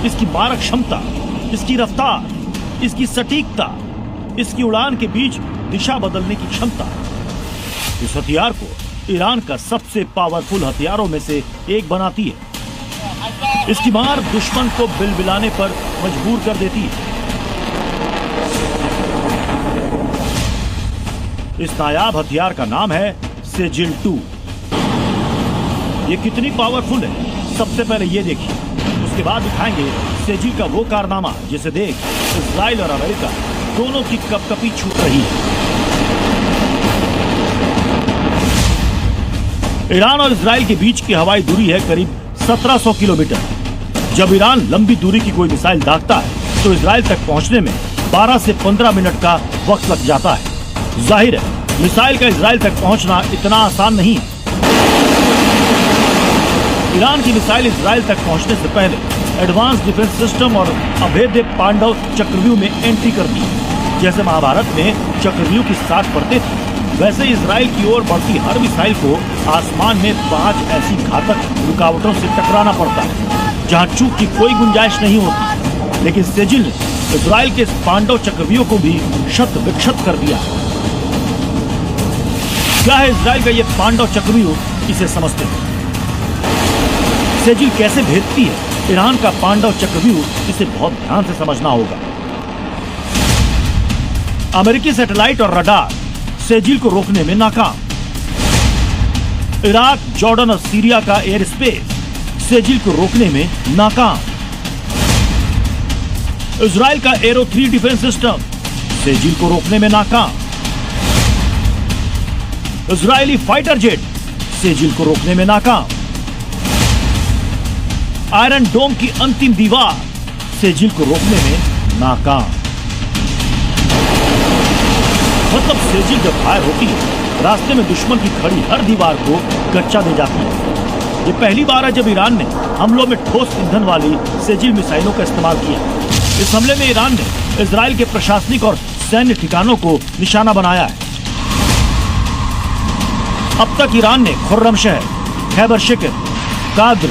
इसकी मारक क्षमता, इसकी रफ्तार, इसकी सटीकता, इसकी उड़ान के बीच दिशा बदलने की क्षमता इस हथियार को ईरान का सबसे पावरफुल हथियारों में से एक बनाती है। इसकी मार दुश्मन को बिलबिलाने पर मजबूर कर देती है। इस नायाब हथियार का नाम है सेजिल 2। ये कितनी पावरफुल है, सबसे पहले ये देखिए, उसके बाद दिखाएंगे सेजिल का वो कारनामा जिसे देख इजराइल और अमेरिका दोनों की कपकपी छूट रही है। ईरान और इजराइल के बीच की हवाई दूरी है करीब 1700 किलोमीटर। जब ईरान लंबी दूरी की कोई मिसाइल दागता है तो इजराइल तक पहुंचने में 12 से 15 मिनट का वक्त लग जाता है। जाहिर है मिसाइल का इजराइल तक पहुंचना इतना आसान नहीं है। ईरान की मिसाइल इजराइल तक पहुंचने से पहले एडवांस डिफेंस सिस्टम और अभेद्य पांडव चक्रव्यूह में एंट्री करती है। जैसे महाभारत में चक्रव्यूह की 60 परतें थी, वैसे इजराइल की ओर बढ़ती हर मिसाइल को आसमान में 5 ऐसी घातक रुकावटों से टकराना पड़ता है जहां चूक की कोई गुंजाइश नहीं होती। लेकिन सेजिल ने इजराइल के पांडव चक्रव्यूह को भी शत विक्षत कर दिया। क्या है इजराइल का ये पांडव चक्रव्यूह, इसे समझते हैं। सेजिल कैसे भेदती है ईरान का पांडव चक्रव्यूह, इसे बहुत ध्यान से समझना होगा। अमेरिकी सैटेलाइट और रडार सेजिल को रोकने में नाकाम। इराक, जॉर्डन और सीरिया का एयर स्पेस सेजिल को रोकने में नाकाम। इजराइल का एरो 3 डिफेंस सिस्टम सेजिल को रोकने में नाकाम। इजरायली फाइटर जेट सेजिल को रोकने में नाकाम। आयरन डोम की अंतिम दीवार सेजिल को रोकने में नाकाम। मतलब सेजिल जब फायर होती है, रास्ते में दुश्मन की खड़ी हर दीवार को कच्चा दे जाती है। ये पहली बार है जब ईरान ने हमलों में ठोस ईंधन वाली सेजिल मिसाइलों का इस्तेमाल किया। इस हमले में ईरान ने इजराइल के प्रशासनिक और सैन्य ठिकानों को निशाना बनाया है। अब तक ईरान ने खुर्रमशहर, खैबर शिकर, काद्र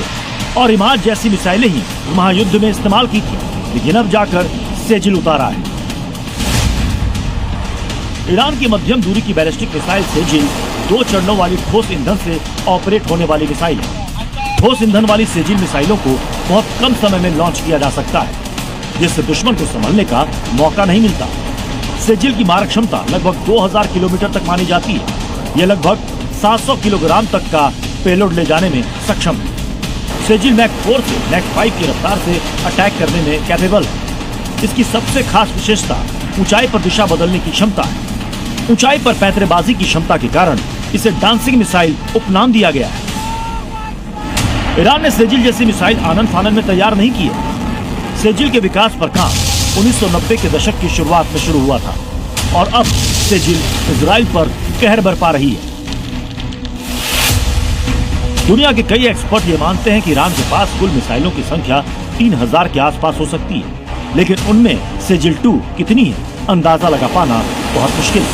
और इमाद जैसी मिसाइलें ही महायुद्ध में इस्तेमाल की थी, लेकिन अब जाकर सेजिल उतारा है। ईरान की मध्यम दूरी की बैलिस्टिक मिसाइल सेजिल 2 चरणों वाली ठोस ईंधन से ऑपरेट होने वाली मिसाइल है। ठोस ईंधन वाली सेजिल मिसाइलों को बहुत कम समय में लॉन्च किया जा सकता है, जिससे दुश्मन को संभलने का मौका नहीं मिलता। सेजिल की मारक क्षमता लगभग 2000 किलोमीटर तक मानी जाती है। यह लगभग 700 किलोग्राम तक का पेलोड ले जाने में सक्षम है। सेजिल मैक 4 से मैक 5 की रफ्तार से अटैक करने में कैपेबल है। इसकी सबसे खास विशेषता ऊंचाई पर दिशा बदलने की क्षमता है। ऊंचाई पर पैंतरेबाजी की क्षमता के कारण इसे डांसिंग मिसाइल उपनाम दिया गया है। ईरान ने सेजिल जैसी मिसाइल आनन फानन में तैयार नहीं की है। सेजिल के विकास पर काम 1990 के दशक की शुरुआत में शुरू हुआ था और अब सेजिल इजराइल पर कहर बरपा रही है। दुनिया के कई एक्सपर्ट ये मानते हैं कि ईरान के पास कुल मिसाइलों की संख्या 3000 के आसपास हो सकती है, लेकिन उनमें सेजिल 2 कितनी है अंदाजा लगा पाना बहुत मुश्किल है।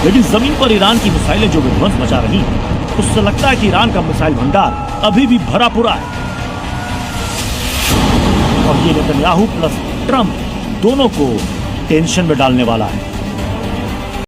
लेकिन जमीन पर ईरान की मिसाइलें जो विध्वंस मचा रही हैं, उससे लगता है कि ईरान का मिसाइल भंडार अभी भी भरा पूरा है। और ये नेतन्याहू प्लस ट्रंप दोनों को टेंशन में डालने वाला है।